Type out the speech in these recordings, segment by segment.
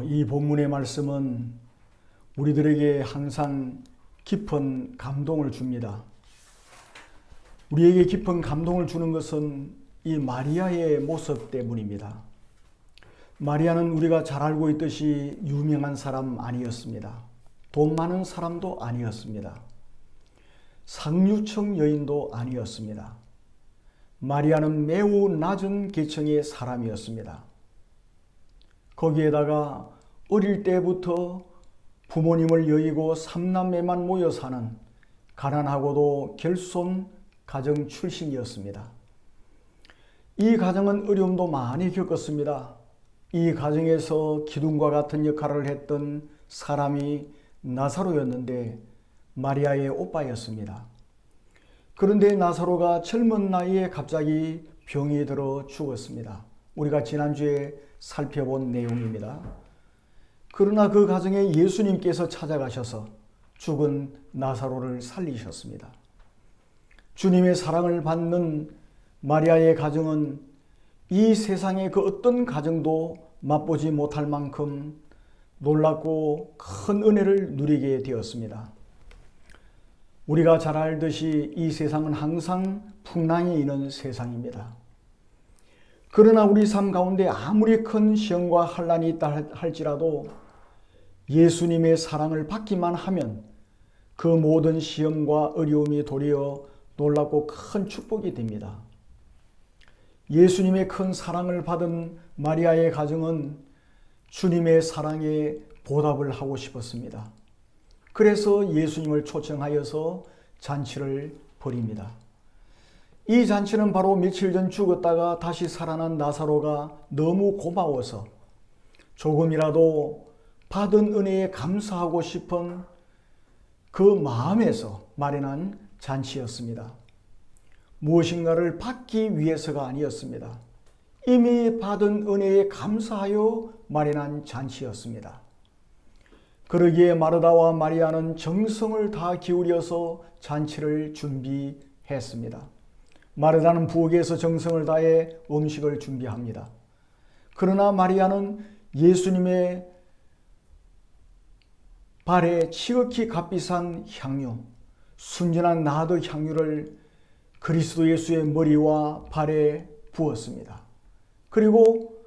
이 본문의 말씀은 우리들에게 항상 깊은 감동을 줍니다. 우리에게 깊은 감동을 주는 것은 이 마리아의 모습 때문입니다. 마리아는 우리가 잘 알고 있듯이 유명한 사람 아니었습니다. 돈 많은 사람도 아니었습니다. 상류층 여인도 아니었습니다. 마리아는 매우 낮은 계층의 사람이었습니다. 거기에다가 어릴 때부터 부모님을 여의고 삼남매만 모여 사는 가난하고도 결손 가정 출신이었습니다. 이 가정은 어려움도 많이 겪었습니다. 이 가정에서 기둥과 같은 역할을 했던 사람이 나사로였는데 마리아의 오빠였습니다. 그런데 나사로가 젊은 나이에 갑자기 병이 들어 죽었습니다. 우리가 지난주에 살펴본 내용입니다. 그러나 그 가정에 예수님께서 찾아가셔서 죽은 나사로를 살리셨습니다. 주님의 사랑을 받는 마리아의 가정은 이 세상의 그 어떤 가정도 맛보지 못할 만큼 놀랍고 큰 은혜를 누리게 되었습니다. 우리가 잘 알듯이 이 세상은 항상 풍랑이 있는 세상입니다. 그러나 우리 삶 가운데 아무리 큰 시험과 환난이 있다 할지라도 예수님의 사랑을 받기만 하면 그 모든 시험과 어려움이 도리어 놀랍고 큰 축복이 됩니다. 예수님의 큰 사랑을 받은 마리아의 가정은 주님의 사랑에 보답을 하고 싶었습니다. 그래서 예수님을 초청하여서 잔치를 벌입니다. 이 잔치는 바로 며칠 전 죽었다가 다시 살아난 나사로가 너무 고마워서 조금이라도 받은 은혜에 감사하고 싶은 그 마음에서 마련한 잔치였습니다. 무엇인가를 받기 위해서가 아니었습니다. 이미 받은 은혜에 감사하여 마련한 잔치였습니다. 그러기에 마르다와 마리아는 정성을 다 기울여서 잔치를 준비했습니다. 마르다는 부엌에서 정성을 다해 음식을 준비합니다. 그러나 마리아는 예수님의 발에 지극히 값비싼 향유, 순진한 나드 향유를 그리스도 예수의 머리와 발에 부었습니다. 그리고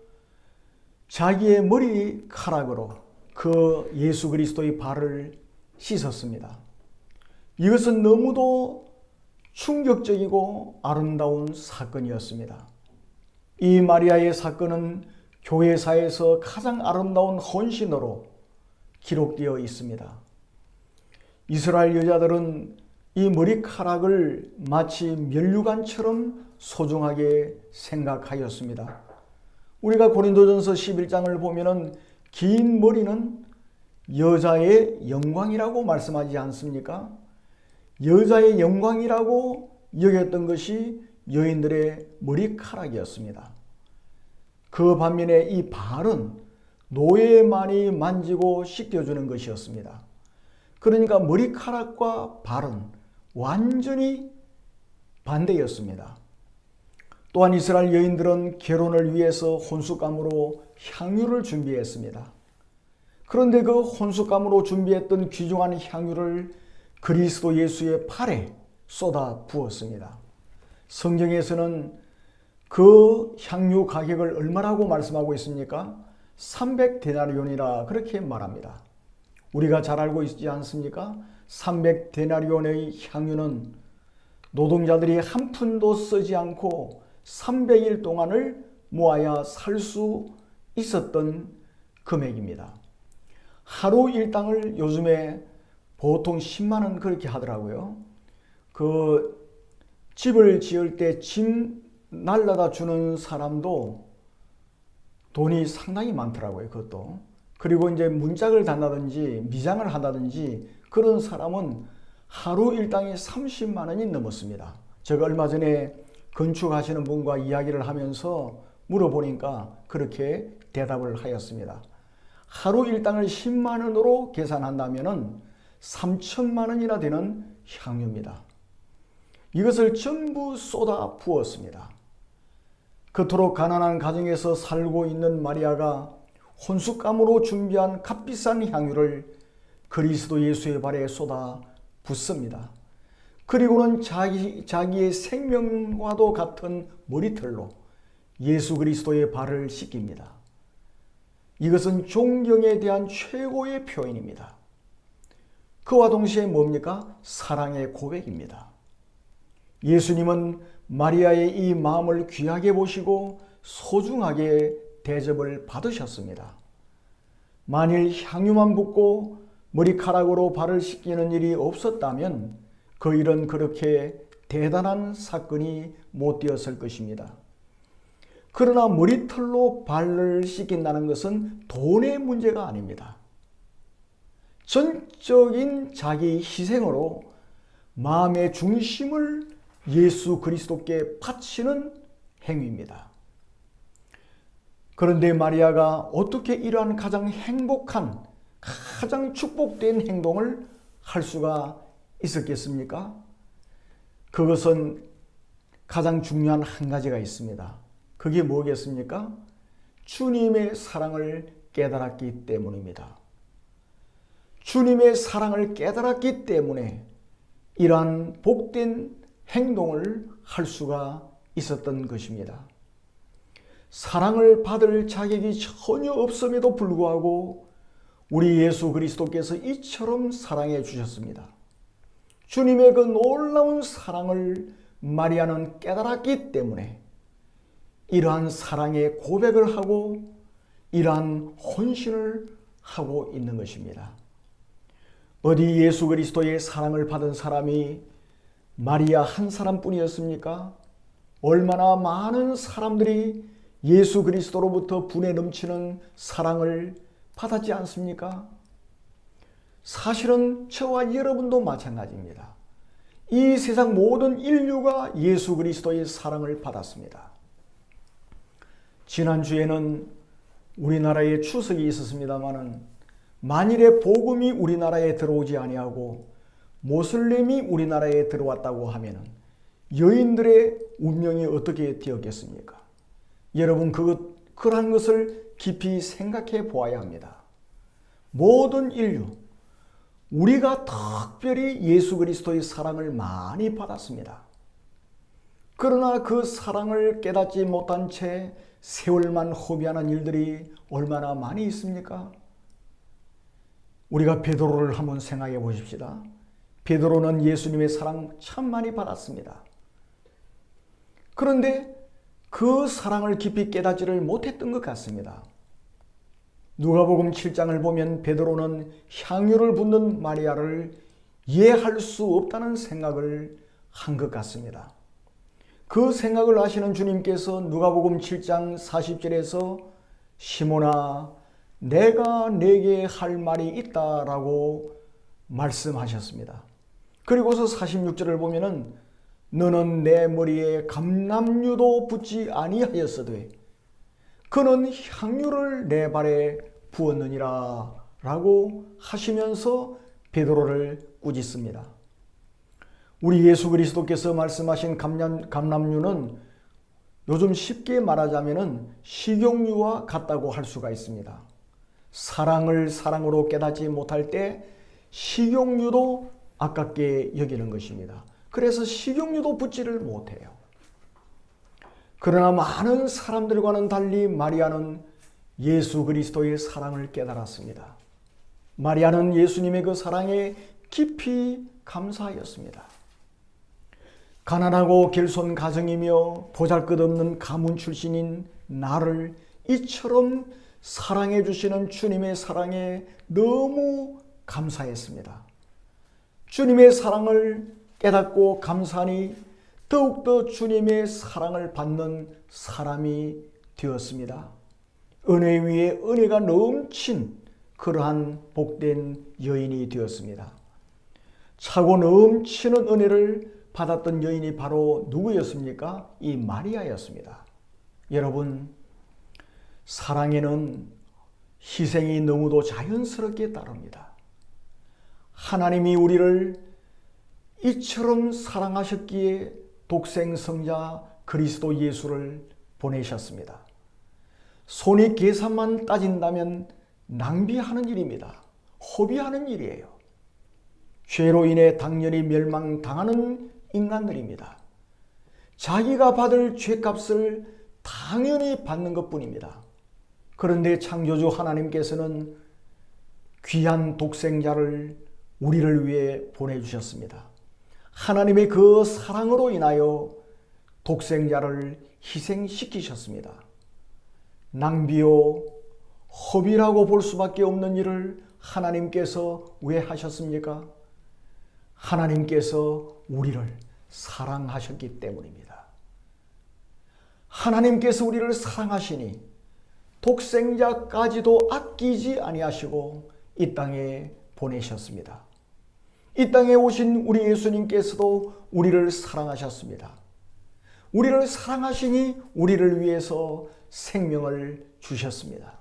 자기의 머리카락으로 그 예수 그리스도의 발을 씻었습니다. 이것은 너무도 충격적이고 아름다운 사건이었습니다. 이 마리아의 사건은 교회사에서 가장 아름다운 헌신으로 기록되어 있습니다. 이스라엘 여자들은 이 머리카락을 마치 면류관처럼 소중하게 생각하였습니다. 우리가 고린도전서 11장을 보면은 긴 머리는 여자의 영광이라고 말씀하지 않습니까? 여자의 영광이라고 여겼던 것이 여인들의 머리카락이었습니다. 그 반면에 이 발은 노예만이 만지고 씻겨주는 것이었습니다. 그러니까 머리카락과 발은 완전히 반대였습니다. 또한 이스라엘 여인들은 결혼을 위해서 혼수감으로 향유를 준비했습니다. 그런데 그 혼수감으로 준비했던 귀중한 향유를 그리스도 예수의 팔에 쏟아 부었습니다. 성경에서는 그 향유 가격을 얼마라고 말씀하고 있습니까? 300데나리온이라 그렇게 말합니다. 우리가 잘 알고 있지 않습니까? 300데나리온의 향유는 노동자들이 한 푼도 쓰지 않고 300일 동안을 모아야 살 수 있었던 금액입니다. 하루 일당을 요즘에 보통 10만 원 그렇게 하더라고요. 그 집을 지을 때 집 날라다 주는 사람도 돈이 상당히 많더라고요. 그것도. 그리고 이제 문짝을 단다든지 미장을 한다든지 그런 사람은 하루 일당이 30만 원이 넘었습니다. 제가 얼마 전에 건축하시는 분과 이야기를 하면서 물어보니까 그렇게 대답을 하였습니다. 하루 일당을 10만 원으로 계산한다면 3천만 원이나 되는 향유입니다. 이것을 전부 쏟아 부었습니다. 그토록 가난한 가정에서 살고 있는 마리아가 혼숙감으로 준비한 값비싼 향유를 그리스도 예수의 발에 쏟아 붓습니다. 그리고는 자기의 생명과도 같은 머리털로 예수 그리스도의 발을 씻깁니다. 이것은 존경에 대한 최고의 표현입니다. 그와 동시에 뭡니까? 사랑의 고백입니다. 예수님은 마리아의 이 마음을 귀하게 보시고 소중하게 대접을 받으셨습니다. 만일 향유만 붓고 머리카락으로 발을 씻기는 일이 없었다면 그 일은 그렇게 대단한 사건이 못 되었을 것입니다. 그러나 머리털로 발을 씻긴다는 것은 돈의 문제가 아닙니다. 전적인 자기 희생으로 마음의 중심을 예수 그리스도께 바치는 행위입니다. 그런데 마리아가 어떻게 이러한 가장 행복한, 가장 축복된 행동을 할 수가 있었겠습니까? 그것은 가장 중요한 한 가지가 있습니다. 그게 뭐겠습니까? 주님의 사랑을 깨달았기 때문입니다. 주님의 사랑을 깨달았기 때문에 이러한 복된 행동을 할 수가 있었던 것입니다. 사랑을 받을 자격이 전혀 없음에도 불구하고 우리 예수 그리스도께서 이처럼 사랑해 주셨습니다. 주님의 그 놀라운 사랑을 마리아는 깨달았기 때문에 이러한 사랑의 고백을 하고 이러한 헌신을 하고 있는 것입니다. 어디 예수 그리스도의 사랑을 받은 사람이 마리아 한 사람뿐이었습니까? 얼마나 많은 사람들이 예수 그리스도로부터 분에 넘치는 사랑을 받았지 않습니까? 사실은 저와 여러분도 마찬가지입니다. 이 세상 모든 인류가 예수 그리스도의 사랑을 받았습니다. 지난주에는 우리나라에 추석이 있었습니다마는 만일에 복음이 우리나라에 들어오지 아니하고 모슬렘이 우리나라에 들어왔다고 하면 여인들의 운명이 어떻게 되었겠습니까? 여러분 그러한 것을 깊이 생각해 보아야 합니다. 모든 인류, 우리가 특별히 예수 그리스도의 사랑을 많이 받았습니다. 그러나 그 사랑을 깨닫지 못한 채 세월만 허비하는 일들이 얼마나 많이 있습니까? 우리가 베드로를 한번 생각해 보십시다. 베드로는 예수님의 사랑 참 많이 받았습니다. 그런데 그 사랑을 깊이 깨닫지를 못했던 것 같습니다. 누가복음 7장을 보면 베드로는 향유를 붓는 마리아를 이해할 수 없다는 생각을 한 것 같습니다. 그 생각을 하시는 주님께서 누가복음 7장 40절에서 시몬아 내가 네게 할 말이 있다라고 말씀하셨습니다. 그리고서 46절을 보면은 너는 내 머리에 감람유도 붓지 아니하였으되 그는 향유를 내 발에 부었느니라 라고 하시면서 베드로를 꾸짖습니다. 우리 예수 그리스도께서 말씀하신 감람유는 요즘 쉽게 말하자면 식용유와 같다고 할 수가 있습니다. 사랑을 사랑으로 깨닫지 못할 때 식용유도 아깝게 여기는 것입니다. 그래서 식용유도 붓지를 못해요. 그러나 많은 사람들과는 달리 마리아는 예수 그리스도의 사랑을 깨달았습니다. 마리아는 예수님의 그 사랑에 깊이 감사하였습니다. 가난하고 결손 가정이며 보잘것없는 가문 출신인 나를 이처럼 사랑해 주시는 주님의 사랑에 너무 감사했습니다. 주님의 사랑을 깨닫고 감사하니 더욱더 주님의 사랑을 받는 사람이 되었습니다. 은혜 위에 은혜가 넘친 그러한 복된 여인이 되었습니다. 차고 넘치는 은혜를 받았던 여인이 바로 누구였습니까? 이 마리아였습니다. 여러분, 사랑에는 희생이 너무도 자연스럽게 따릅니다. 하나님이 우리를 이처럼 사랑하셨기에 독생성자 그리스도 예수를 보내셨습니다. 손익 계산만 따진다면 낭비하는 일입니다. 허비하는 일이에요. 죄로 인해 당연히 멸망당하는 인간들입니다. 자기가 받을 죄값을 당연히 받는 것뿐입니다. 그런데 창조주 하나님께서는 귀한 독생자를 우리를 위해 보내주셨습니다. 하나님의 그 사랑으로 인하여 독생자를 희생시키셨습니다. 낭비요, 허비라고 볼 수밖에 없는 일을 하나님께서 왜 하셨습니까? 하나님께서 우리를 사랑하셨기 때문입니다. 하나님께서 우리를 사랑하시니 독생자까지도 아끼지 아니하시고 이 땅에 보내셨습니다. 이 땅에 오신 우리 예수님께서도 우리를 사랑하셨습니다. 우리를 사랑하시니 우리를 위해서 생명을 주셨습니다.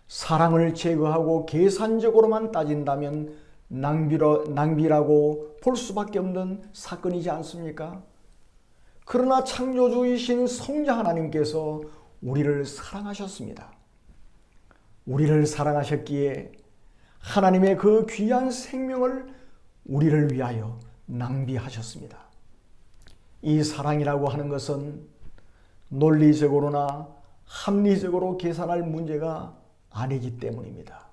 사랑을 제거하고 계산적으로만 따진다면 낭비라고 볼 수밖에 없는 사건이지 않습니까? 그러나 창조주이신 성자 하나님께서 우리를 사랑하셨습니다. 우리를 사랑하셨기에 하나님의 그 귀한 생명을 우리를 위하여 낭비하셨습니다. 이 사랑이라고 하는 것은 논리적으로나 합리적으로 계산할 문제가 아니기 때문입니다.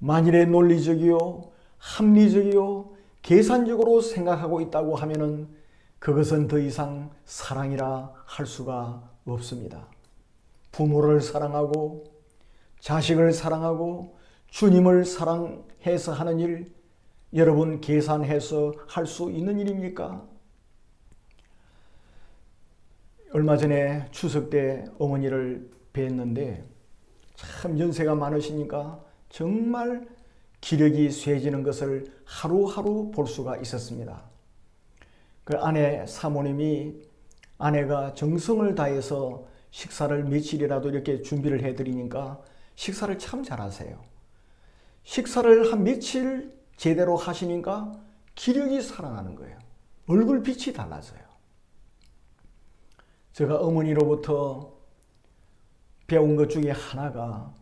만일에 논리적이요, 합리적이요, 계산적으로 생각하고 있다고 하면은 그것은 더 이상 사랑이라 할 수가 없습니다. 부모를 사랑하고 자식을 사랑하고 주님을 사랑해서 하는 일, 여러분 계산해서 할 수 있는 일입니까? 얼마 전에 추석 때 어머니를 뵀는데 참 연세가 많으시니까 정말 기력이 쇠지는 것을 하루하루 볼 수가 있었습니다. 그 아내 사모님이 아내가 정성을 다해서 식사를 며칠이라도 이렇게 준비를 해드리니까 식사를 참 잘하세요. 식사를 한 며칠 제대로 하시니까 기력이 살아나는 거예요. 얼굴빛이 달라져요. 제가 어머니로부터 배운 것 중에 하나가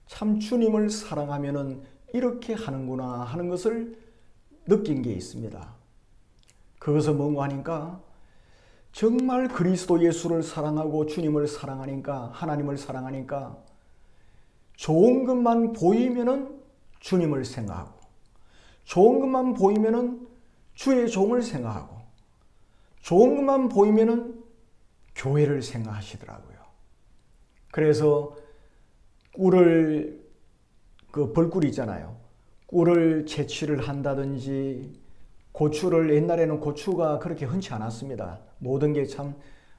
참 주님을 사랑하면은 이렇게 하는구나 하는 것을 느낀 게 있습니다. 그것은 뭔가 하니까 정말 그리스도 예수를 사랑하고 주님을 사랑하니까, 하나님을 사랑하니까 좋은 것만 보이면은 주님을 생각하고, 좋은 것만 보이면은 주의 종을 생각하고, 좋은 것만 보이면은 교회를 생각하시더라고요. 그래서 꿀을, 벌꿀 있잖아요. 꿀을 채취를 한다든지, 고추를, 옛날에는 고추가 그렇게 흔치 않았습니다. 모든 게 참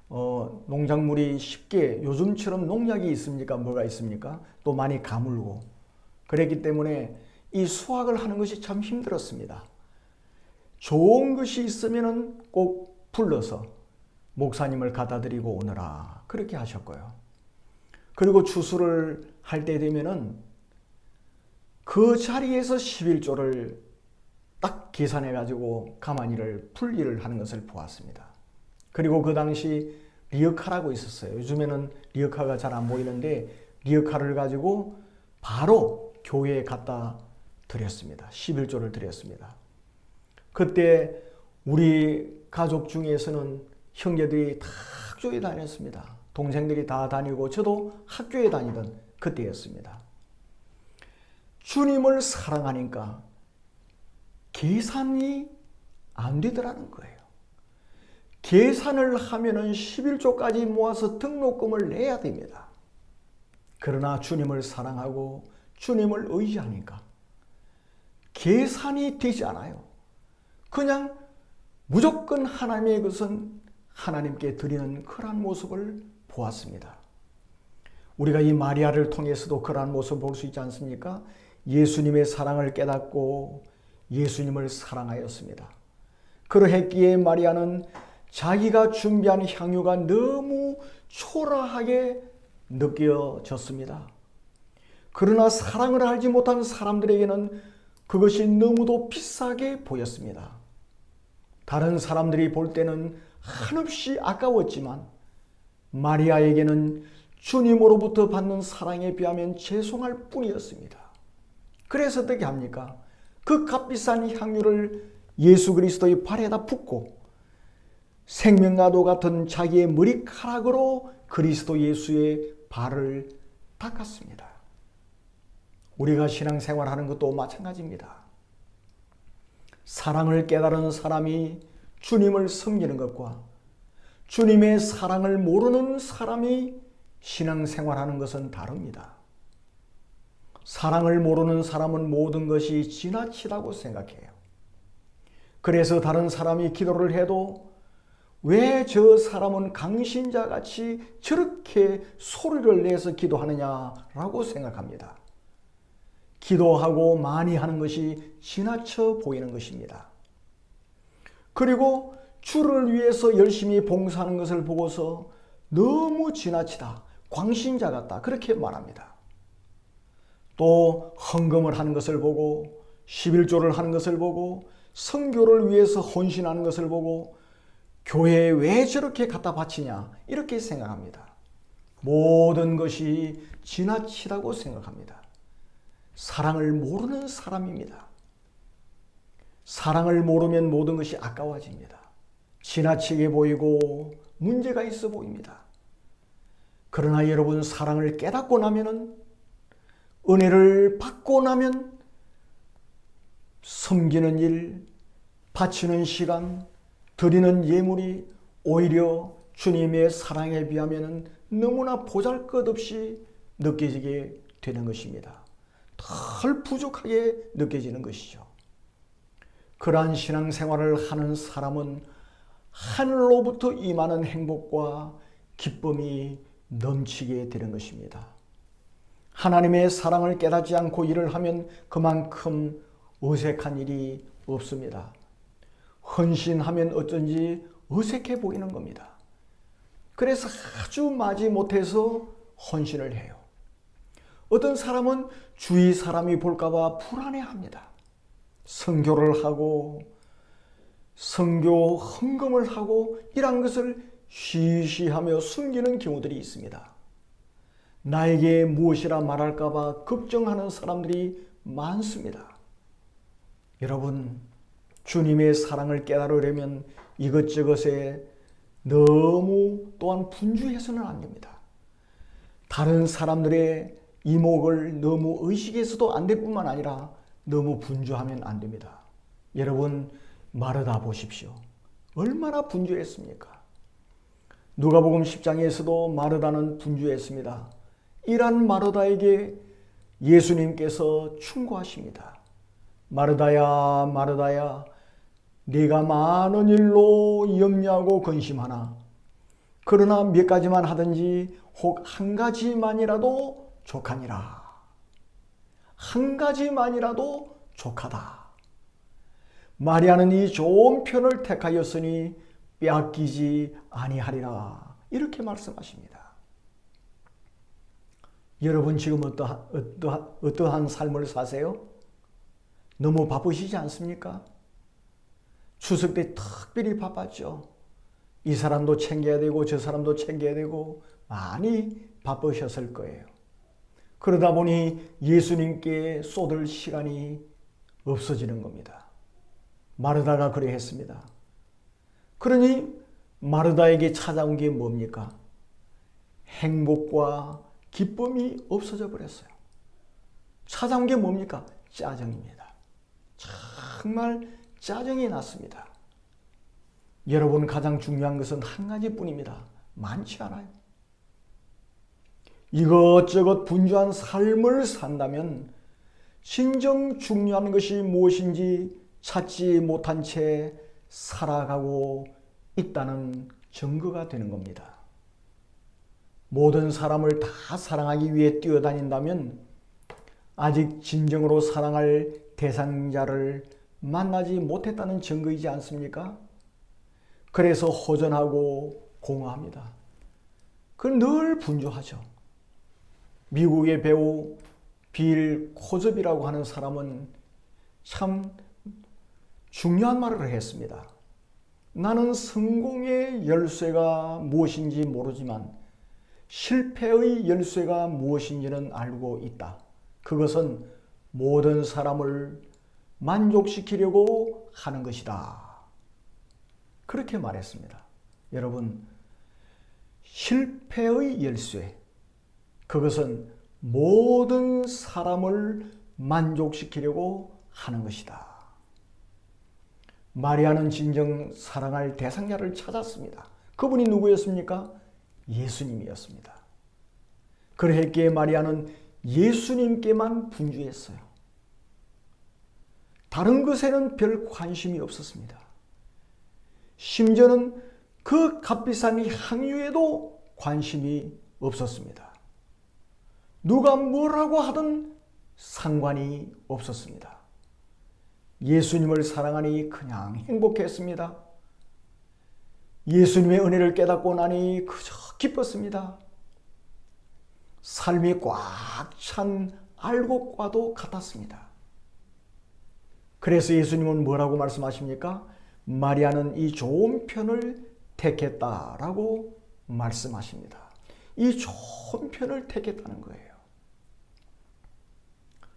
농작물이 쉽게, 요즘처럼 농약이 있습니까? 뭐가 있습니까? 또 많이 가물고 그랬기 때문에 이 수확을 하는 것이 참 힘들었습니다. 좋은 것이 있으면 꼭 불러서 목사님을 갖다 드리고 오너라 그렇게 하셨고요. 그리고 추수를 할 때 되면은 그 자리에서 11조를 딱 계산해 가지고 가마니를 분리를 하는 것을 보았습니다. 그리고 그 당시 리어카라고 있었어요. 요즘에는 리어카가 잘 안 보이는데 리어카를 가지고 바로 교회에 갖다 드렸습니다. 11조를 드렸습니다. 그때 우리 가족 중에서는 형제들이 다 학교에 다녔습니다. 동생들이 다 다니고 저도 학교에 다니던 그때였습니다. 주님을 사랑하니까 계산이 안 되더라는 거예요. 계산을 하면은 11조까지 모아서 등록금을 내야 됩니다. 그러나 주님을 사랑하고 주님을 의지하니까 계산이 되지 않아요. 그냥 무조건 하나님의 것은 하나님께 드리는 그러한 모습을 보았습니다. 우리가 이 마리아를 통해서도 그러한 모습을 볼 수 있지 않습니까? 예수님의 사랑을 깨닫고 예수님을 사랑하였습니다. 그러했기에 마리아는 자기가 준비한 향유가 너무 초라하게 느껴졌습니다. 그러나 사랑을 알지 못한 사람들에게는 그것이 너무도 비싸게 보였습니다. 다른 사람들이 볼 때는 한없이 아까웠지만 마리아에게는 주님으로부터 받는 사랑에 비하면 죄송할 뿐이었습니다. 그래서 어떻게 합니까? 그 값비싼 향유를 예수 그리스도의 발에다 붓고 생명나도 같은 자기의 머리카락으로 그리스도 예수의 발을 닦았습니다. 우리가 신앙생활하는 것도 마찬가지입니다. 사랑을 깨달은 사람이 주님을 섬기는 것과 주님의 사랑을 모르는 사람이 신앙생활하는 것은 다릅니다. 사랑을 모르는 사람은 모든 것이 지나치다고 생각해요. 그래서 다른 사람이 기도를 해도 왜 저 사람은 강신자같이 저렇게 소리를 내서 기도하느냐라고 생각합니다. 기도하고 많이 하는 것이 지나쳐 보이는 것입니다. 그리고 주를 위해서 열심히 봉사하는 것을 보고서 너무 지나치다, 광신자 같다 그렇게 말합니다. 또 헌금을 하는 것을 보고 11조를 하는 것을 보고 선교를 위해서 헌신하는 것을 보고 교회에 왜 저렇게 갖다 바치냐 이렇게 생각합니다. 모든 것이 지나치다고 생각합니다. 사랑을 모르는 사람입니다. 사랑을 모르면 모든 것이 아까워집니다. 지나치게 보이고 문제가 있어 보입니다. 그러나 여러분, 사랑을 깨닫고 나면은, 은혜를 받고 나면 섬기는 일, 바치는 시간, 드리는 예물이 오히려 주님의 사랑에 비하면 너무나 보잘것없이 느껴지게 되는 것입니다. 덜 부족하게 느껴지는 것이죠. 그러한 신앙생활을 하는 사람은 하늘로부터 임하는 행복과 기쁨이 넘치게 되는 것입니다. 하나님의 사랑을 깨닫지 않고 일을 하면 그만큼 어색한 일이 없습니다. 헌신하면 어쩐지 어색해 보이는 겁니다. 그래서 아주 마지 못해서 헌신을 해요. 어떤 사람은 주위 사람이 볼까봐 불안해합니다. 선교를 하고 선교 헌금을 하고 이런 것을 쉬쉬하며 숨기는 경우들이 있습니다. 나에게 무엇이라 말할까봐 걱정하는 사람들이 많습니다. 여러분, 주님의 사랑을 깨달으려면 이것저것에 너무 또한 분주해서는 안 됩니다. 다른 사람들의 이목을 너무 의식해서도 안 될 뿐만 아니라 너무 분주하면 안 됩니다. 여러분, 마르다 보십시오. 얼마나 분주했습니까? 누가복음 10장에서도 마르다는 분주했습니다. 이런 마르다에게 예수님께서 충고하십니다. 마르다야, 마르다야, 네가 많은 일로 염려하고 근심하나 그러나 몇 가지만 하든지 혹 한 가지만이라도 족하니라. 한 가지만이라도 족하다. 마리아는 이 좋은 편을 택하였으니 빼앗기지 아니하리라. 이렇게 말씀하십니다. 여러분, 지금 어떠한 삶을 사세요? 너무 바쁘시지 않습니까? 추석 때 특별히 바빴죠. 이 사람도 챙겨야 되고 저 사람도 챙겨야 되고 많이 바쁘셨을 거예요. 그러다 보니 예수님께 쏟을 시간이 없어지는 겁니다. 마르다가 그래 했습니다. 그러니 마르다에게 찾아온 게 뭡니까? 행복과 기쁨이 없어져 버렸어요. 찾아온 게 뭡니까? 짜증입니다. 정말 짜증이 났습니다. 여러분, 가장 중요한 것은 한 가지뿐입니다. 많지 않아요. 이것저것 분주한 삶을 산다면 진정 중요한 것이 무엇인지 찾지 못한 채 살아가고 있다는 증거가 되는 겁니다. 모든 사람을 다 사랑하기 위해 뛰어다닌다면 아직 진정으로 사랑할 대상자를 만나지 못했다는 증거이지 않습니까? 그래서 허전하고 공허합니다. 그건 늘 분주하죠. 미국의 배우 빌 코즈비라고 하는 사람은 참 중요한 말을 했습니다. 나는 성공의 열쇠가 무엇인지 모르지만 실패의 열쇠가 무엇인지는 알고 있다. 그것은 모든 사람을 만족시키려고 하는 것이다. 그렇게 말했습니다. 여러분, 실패의 열쇠, 그것은 모든 사람을 만족시키려고 하는 것이다. 마리아는 진정 사랑할 대상자를 찾았습니다. 그분이 누구였습니까? 예수님이었습니다. 그랬기에 마리아는 예수님께만 분주했어요. 다른 것에는 별 관심이 없었습니다. 심지어는 그 값비싼 향유에도 관심이 없었습니다. 누가 뭐라고 하든 상관이 없었습니다. 예수님을 사랑하니 그냥 행복했습니다. 예수님의 은혜를 깨닫고 나니 그저 기뻤습니다. 삶이 꽉 찬 알곡과도 같았습니다. 그래서 예수님은 뭐라고 말씀하십니까? 마리아는 이 좋은 편을 택했다라고 말씀하십니다. 이 좋은 편을 택했다는 거예요.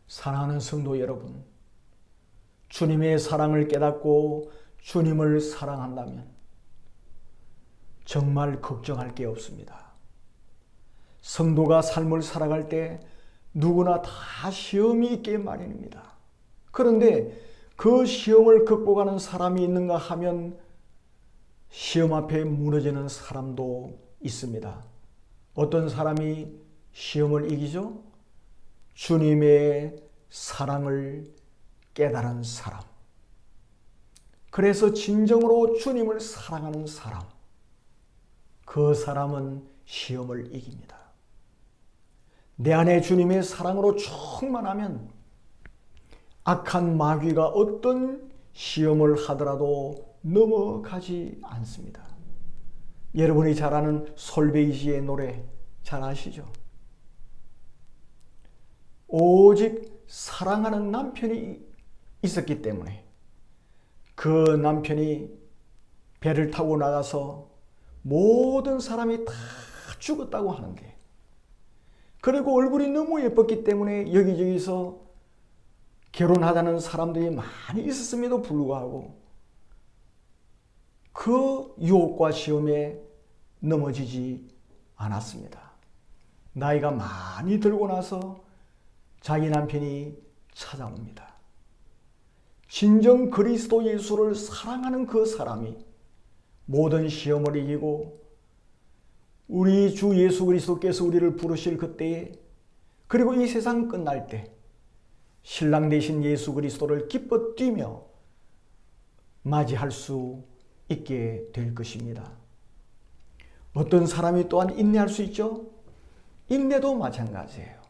사랑하는 성도 여러분, 주님의 사랑을 깨닫고 주님을 사랑한다면 정말 걱정할 게 없습니다. 성도가 삶을 살아갈 때 누구나 다 시험이 있게 마련입니다. 그런데 그 시험을 극복하는 사람이 있는가 하면 시험 앞에 무너지는 사람도 있습니다. 어떤 사람이 시험을 이기죠? 주님의 사랑을 깨달은 사람. 그래서 진정으로 주님을 사랑하는 사람. 그 사람은 시험을 이깁니다. 내 안에 주님의 사랑으로 충만하면 악한 마귀가 어떤 시험을 하더라도 넘어가지 않습니다. 여러분이 잘 아는 솔베이지의 노래 잘 아시죠? 오직 사랑하는 남편이 있었기 때문에 그 남편이 배를 타고 나가서 모든 사람이 다 죽었다고 하는데, 그리고 얼굴이 너무 예뻤기 때문에 여기저기서 결혼하자는 사람들이 많이 있었음에도 불구하고 그 유혹과 시험에 넘어지지 않았습니다. 나이가 많이 들고 나서 자기 남편이 찾아옵니다. 진정 그리스도 예수를 사랑하는 그 사람이 모든 시험을 이기고 우리 주 예수 그리스도께서 우리를 부르실 그때에, 그리고 이 세상 끝날 때 신랑 되신 예수 그리스도를 기뻐 뛰며 맞이할 수 있게 될 것입니다. 어떤 사람이 또한 인내할 수 있죠? 인내도 마찬가지예요.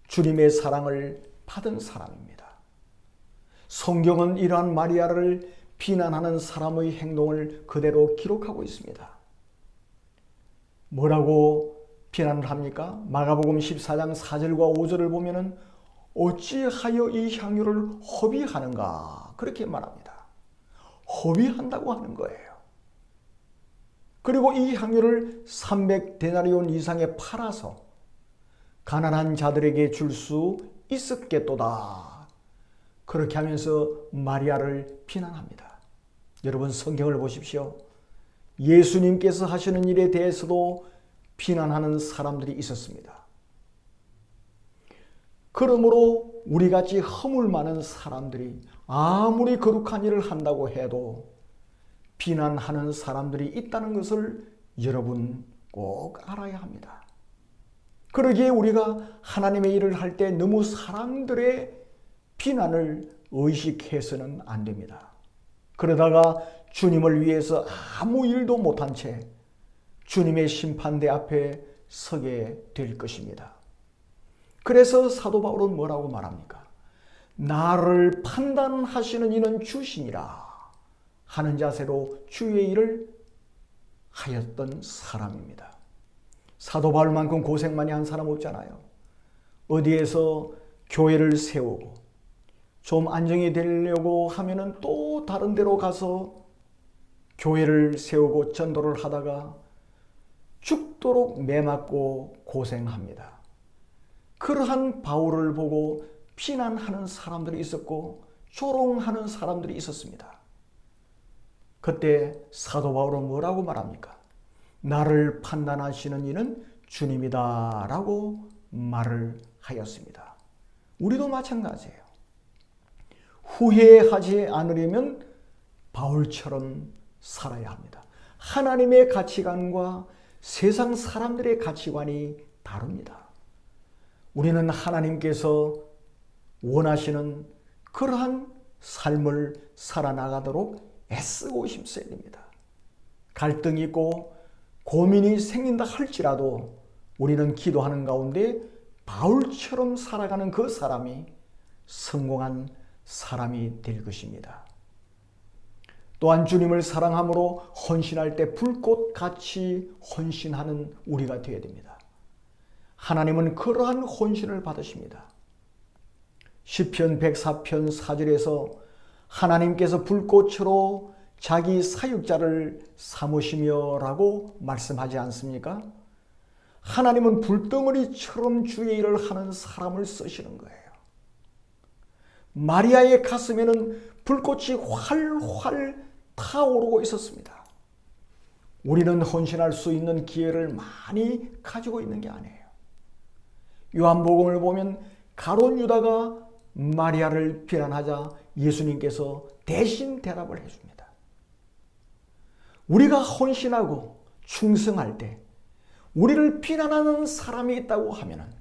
주님의 사랑을 받은 사람입니다. 성경은 이러한 마리아를 비난하는 사람의 행동을 그대로 기록하고 있습니다. 뭐라고 비난을 합니까? 마가복음 14장 4절과 5절을 보면은 어찌하여 이 향유를 허비하는가? 그렇게 말합니다. 허비한다고 하는 거예요. 그리고 이 향유를 300데나리온 이상에 팔아서 가난한 자들에게 줄 수 있었겠도다. 그렇게 하면서 마리아를 비난합니다. 여러분, 성경을 보십시오. 예수님께서 하시는 일에 대해서도 비난하는 사람들이 있었습니다. 그러므로 우리같이 허물 많은 사람들이 아무리 거룩한 일을 한다고 해도 비난하는 사람들이 있다는 것을 여러분 꼭 알아야 합니다. 그러기에 우리가 하나님의 일을 할 때 너무 사람들의 비난을 의식해서는 안 됩니다. 그러다가 주님을 위해서 아무 일도 못한 채 주님의 심판대 앞에 서게 될 것입니다. 그래서 사도 바울은 뭐라고 말합니까? 나를 판단하시는 이는 주시니라 하는 자세로 주의 일을 하였던 사람입니다. 사도 바울만큼 고생 많이 한 사람 없잖아요. 어디에서 교회를 세우고 좀 안정이 되려고 하면은 또 다른 데로 가서 교회를 세우고 전도를 하다가 죽도록 매맞고 고생합니다. 그러한 바울을 보고 비난하는 사람들이 있었고 조롱하는 사람들이 있었습니다. 그때 사도 바울은 뭐라고 말합니까? 나를 판단하시는 이는 주님이다 라고 말을 하였습니다. 우리도 마찬가지예요. 후회하지 않으려면 바울처럼 살아야 합니다. 하나님의 가치관과 세상 사람들의 가치관이 다릅니다. 우리는 하나님께서 원하시는 그러한 삶을 살아나가도록 애쓰고 힘써야 됩니다. 갈등이 있고 고민이 생긴다 할지라도 우리는 기도하는 가운데 바울처럼 살아가는 그 사람이 성공한 사람이 될 것입니다. 또한 주님을 사랑함으로 헌신할 때 불꽃같이 헌신하는 우리가 되어야 됩니다. 하나님은 그러한 헌신을 받으십니다. 시편 104편 4절에서 하나님께서 불꽃으로 자기 사육자를 삼으시며 라고 말씀하지 않습니까? 하나님은 불덩어리처럼 주의 일을 하는 사람을 쓰시는 거예요. 마리아의 가슴에는 불꽃이 활활 타오르고 있었습니다. 우리는 헌신할 수 있는 기회를 많이 가지고 있는 게 아니에요. 요한복음을 보면 가룟 유다가 마리아를 비난하자 예수님께서 대신 대답을 해줍니다. 우리가 헌신하고 충성할 때 우리를 비난하는 사람이 있다고 하면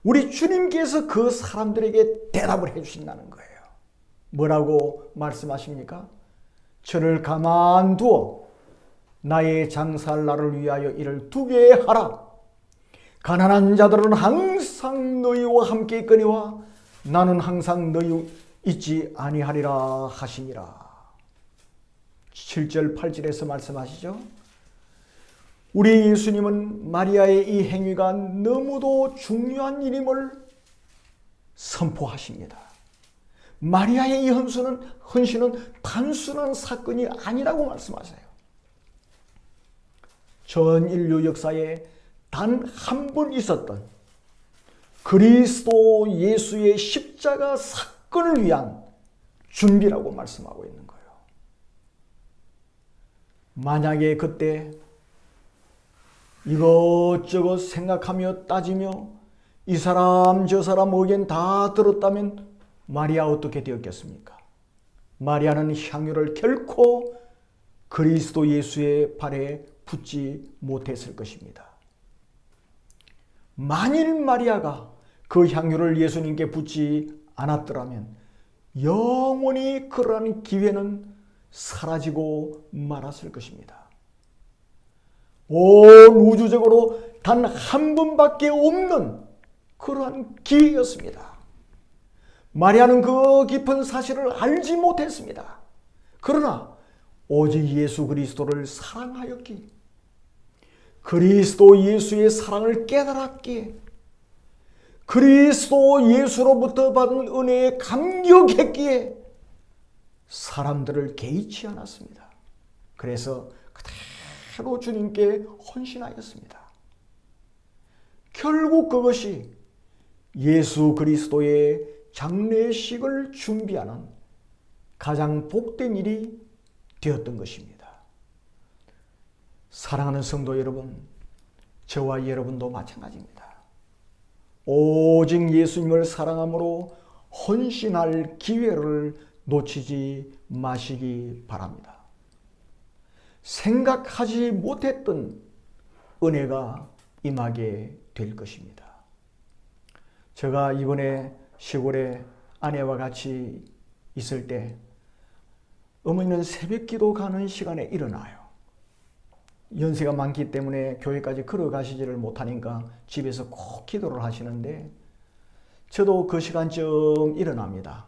우리 주님께서 그 사람들에게 대답을 해주신다는 거예요. 뭐라고 말씀하십니까? 저를 가만두어 나의 장사할 날을 위하여 이를 두게 하라. 가난한 자들은 항상 너희와 함께 있거니와 나는 항상 너희 있지 아니하리라 하시니라. 7절 8절에서 말씀하시죠. 우리 예수님은 마리아의 이 행위가 너무도 중요한 일임을 선포하십니다. 마리아의 이 헌신은 단순한 사건이 아니라고 말씀하세요. 전 인류 역사에 단 한 번 있었던 그리스도 예수의 십자가 사건을 위한 준비라고 말씀하고 있는 거예요. 만약에 그때 이것저것 생각하며 따지며 이 사람 저 사람 의견 다 들었다면 마리아 어떻게 되었겠습니까? 마리아는 향유를 결코 그리스도 예수의 발에 붓지 못했을 것입니다. 만일 마리아가 그 향유를 예수님께 붓지 않았더라면 영원히 그러한 기회는 사라지고 말았을 것입니다. 온 우주적으로 단 한 번밖에 없는 그러한 기회였습니다. 마리아는 그 깊은 사실을 알지 못했습니다. 그러나 오직 예수 그리스도를 사랑하였기에 그리스도 예수의 사랑을 깨달았기에 그리스도 예수로부터 받은 은혜에 감격했기에 사람들을 개의치 않았습니다. 그래서 그대로 주님께 헌신하였습니다. 결국 그것이 예수 그리스도의 장례식을 준비하는 가장 복된 일이 되었던 것입니다. 사랑하는 성도 여러분, 저와 여러분도 마찬가지입니다. 오직 예수님을 사랑함으로 헌신할 기회를 놓치지 마시기 바랍니다. 생각하지 못했던 은혜가 임하게 될 것입니다. 제가 이번에 시골에 아내와 같이 있을 때 어머니는 새벽 기도 가는 시간에 일어나요. 연세가 많기 때문에 교회까지 걸어가시지를 못하니까 집에서 꼭 기도를 하시는데 저도 그 시간쯤 일어납니다.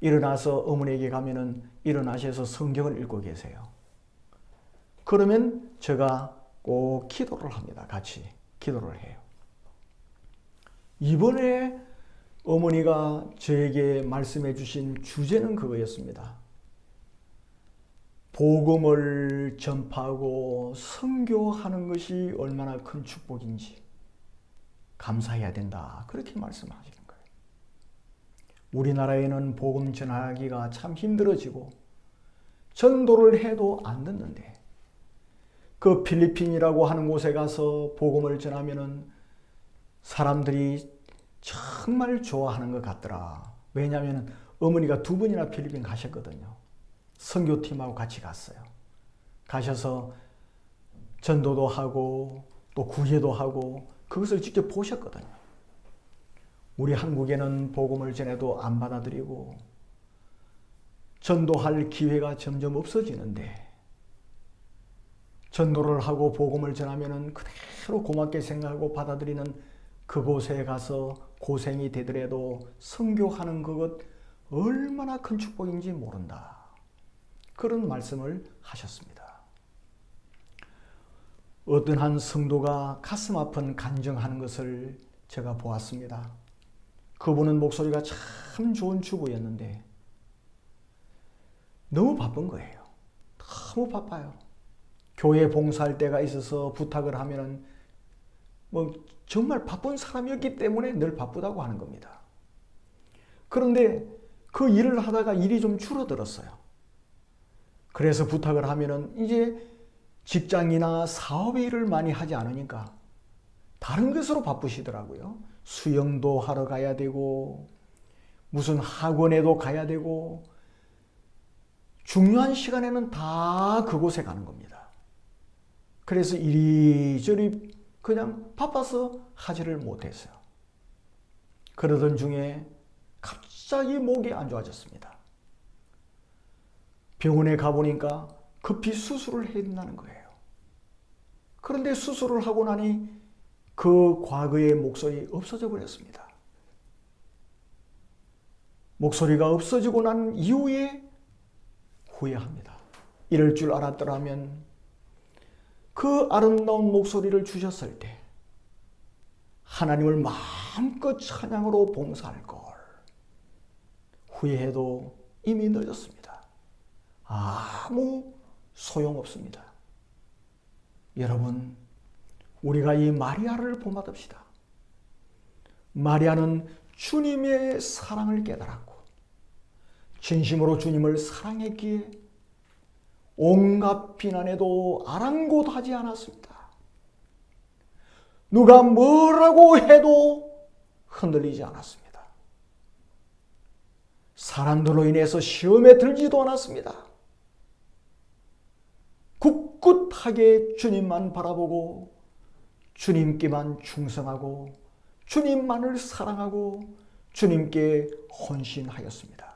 일어나서 어머니에게 가면은 일어나셔서 성경을 읽고 계세요. 그러면 제가 꼭 기도를 합니다. 같이 기도를 해요. 이번에 어머니가 저에게 말씀해 주신 주제는 그거였습니다. 복음을 전파하고 선교하는 것이 얼마나 큰 축복인지 감사해야 된다. 그렇게 말씀하시는 거예요. 우리나라에는 복음 전하기가 참 힘들어지고 전도를 해도 안 듣는데 그 필리핀이라고 하는 곳에 가서 복음을 전하면은 사람들이 정말 좋아하는 것 같더라. 왜냐하면 어머니가 2번이나 필리핀 가셨거든요. 선교팀하고 같이 갔어요. 가셔서 전도도 하고 또 구제도 하고 그것을 직접 보셨거든요. 우리 한국에는 복음을 전해도 안 받아들이고 전도할 기회가 점점 없어지는데 전도를 하고 복음을 전하면은 그대로 고맙게 생각하고 받아들이는 그곳에 가서 고생이 되더라도 선교하는 그것 얼마나 큰 축복인지 모른다. 그런 말씀을 하셨습니다. 어떤 한 성도가 가슴 아픈 간증하는 것을 제가 보았습니다. 그분은 목소리가 참 좋은 주부였는데 너무 바쁜 거예요. 너무 바빠요. 교회 봉사할 때가 있어서 부탁을 하면은 정말 바쁜 사람이었기 때문에 늘 바쁘다고 하는 겁니다. 그런데 그 일을 하다가 일이 좀 줄어들었어요. 그래서 부탁을 하면은 이제 직장이나 사업의 일을 많이 하지 않으니까 다른 것으로 바쁘시더라고요. 수영도 하러 가야 되고 무슨 학원에도 가야 되고 중요한 시간에는 다 그곳에 가는 겁니다. 그래서 이리저리 그냥 바빠서 하지를 못했어요. 그러던 중에 갑자기 목이 안 좋아졌습니다. 병원에 가보니까 급히 수술을 해야 된다는 거예요. 그런데 수술을 하고 나니 그 과거의 목소리 없어져 버렸습니다. 목소리가 없어지고 난 이후에 후회합니다. 이럴 줄 알았더라면 그 아름다운 목소리를 주셨을 때 하나님을 마음껏 찬양으로 봉사할 걸. 후회해도 이미 늦었습니다. 아무 소용없습니다. 여러분, 우리가 이 마리아를 본받읍시다. 마리아는 주님의 사랑을 깨달았고 진심으로 주님을 사랑했기에 온갖 비난에도 아랑곳하지 않았습니다. 누가 뭐라고 해도 흔들리지 않았습니다. 사람들로 인해서 시험에 들지도 않았습니다. 굳굳하게 주님만 바라보고 주님께만 충성하고 주님만을 사랑하고 주님께 헌신하였습니다.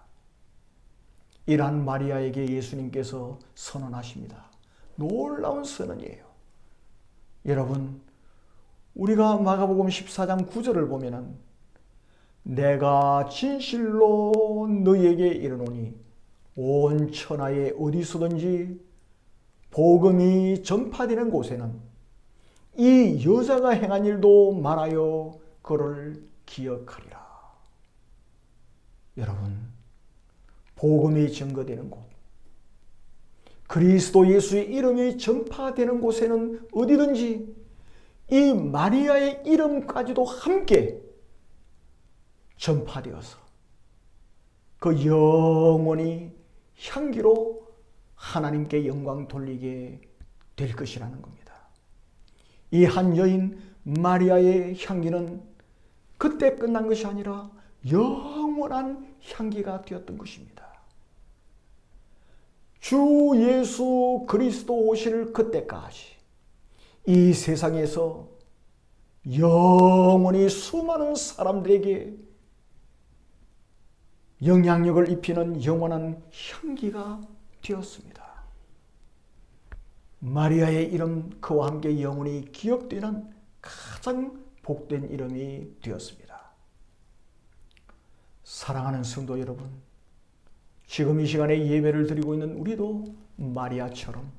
이러한 마리아에게 예수님께서 선언하십니다. 놀라운 선언이에요. 여러분, 우리가 마가복음 14장 9절을 보면은 내가 진실로 너희에게 이르노니 온 천하에 어디서든지 복음이 전파되는 곳에는 이 여자가 행한 일도 말하여 그를 기억하리라. 여러분, 복음이 증거되는 곳, 그리스도 예수의 이름이 전파되는 곳에는 어디든지 이 마리아의 이름까지도 함께 전파되어서 그 영원히 향기로 하나님께 영광 돌리게 될 것이라는 겁니다. 이 한 여인 마리아의 향기는 그때 끝난 것이 아니라 영원한 향기가 되었던 것입니다. 주 예수 그리스도 오실 그때까지 이 세상에서 영원히 수많은 사람들에게 영향력을 입히는 영원한 향기가 되었습니다. 마리아의 이름 그와 함께 영원히 기억되는 가장 복된 이름이 되었습니다. 사랑하는 성도 여러분, 지금 이 시간에 예배를 드리고 있는 우리도 마리아처럼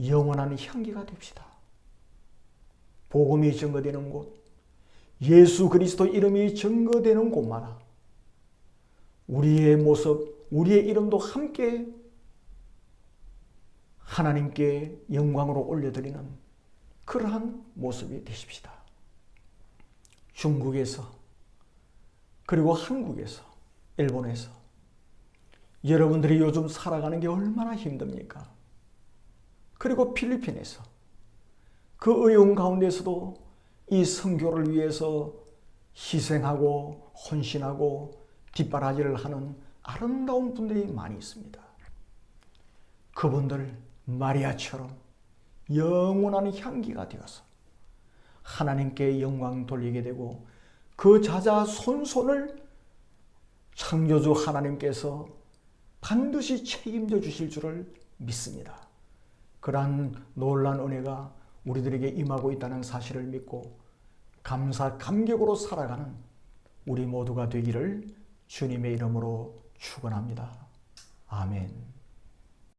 영원한 향기가 됩시다. 복음이 증거되는 곳, 예수 그리스도 이름이 증거되는 곳마다 우리의 모습, 우리의 이름도 함께 하나님께 영광으로 올려드리는 그러한 모습이 되십시다. 중국에서, 그리고 한국에서, 일본에서 여러분들이 요즘 살아가는 게 얼마나 힘듭니까? 그리고 필리핀에서 그 어려운 가운데서도 이 선교를 위해서 희생하고 헌신하고 뒷바라지를 하는 아름다운 분들이 많이 있습니다. 그분들 마리아처럼 영원한 향기가 되어서 하나님께 영광 돌리게 되고 그 자자손손을 창조주 하나님께서 반드시 책임져 주실 줄을 믿습니다. 그러한 놀라운 은혜가 우리들에게 임하고 있다는 사실을 믿고 감사 감격으로 살아가는 우리 모두가 되기를 주님의 이름으로 축원합니다. 아멘.